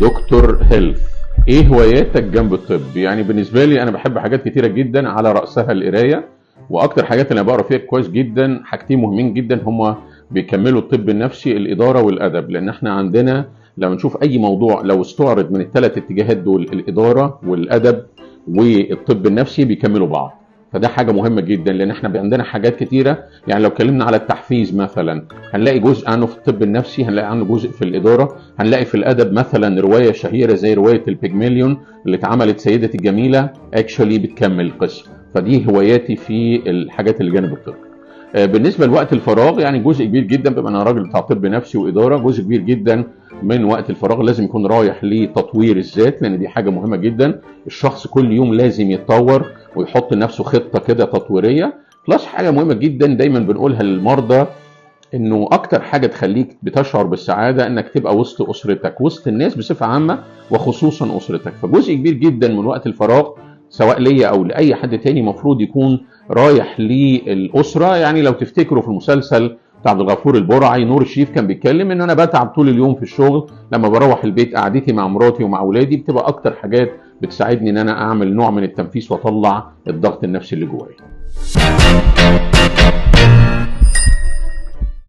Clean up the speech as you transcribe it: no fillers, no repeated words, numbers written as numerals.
دكتور هيلث. ايه هواياتك جنب الطب؟ يعني بالنسبه لي انا بحب حاجات كتيره جدا، على راسها القرايه. واكتر حاجات اللي انا بقرا فيها كويس جدا حاجتين مهمين جدا هما بيكملوا الطب النفسي: الاداره والادب. لان احنا عندنا لو نشوف اي موضوع لو استعرض من الثلاث اتجاهات دول، الاداره والادب والطب النفسي، بيكملوا بعض. فده حاجه مهمه جدا، لان احنا عندنا حاجات كتيره. يعني لو اتكلمنا على التحفيز مثلا، هنلاقي جزء عنه في الطب النفسي، هنلاقي عنه جزء في الاداره، هنلاقي في الادب مثلا روايه شهيره زي روايه البيجماليون اللي اتعملت سيدتي الجميله، اكشولي بتكمل القصه. فدي هواياتي في الحاجات اللي جانب الطب. بالنسبه لوقت الفراغ، يعني جزء كبير جدا، بما انا راجل بتاع طب نفسي واداره، جزء كبير جدا من وقت الفراغ لازم يكون رايح لتطوير الذات، لان دي حاجه مهمه جدا. الشخص كل يوم لازم يتطور ويحط لنفسه خطه كده تطويريه. بلس حاجه مهمه جدا دايما بنقولها للمرضى، انه اكتر حاجه تخليك بتشعر بالسعاده انك تبقى وسط اسرتك، وسط الناس بصفه عامه وخصوصا اسرتك. فجزء كبير جدا من وقت الفراغ سواء ليا او لاي حد تاني مفروض يكون رايح للاسره. يعني لو تفتكروا في المسلسل بتاع عبد الغفور البرعي، نور الشريف كان بيتكلم ان انا بتعب طول اليوم في الشغل، لما بروح البيت قعدتي مع مراتي ومع اولادي بتبقى اكتر حاجات بتساعدني ان انا اعمل نوع من التنفيس واطلع الضغط النفسي اللي جوايا.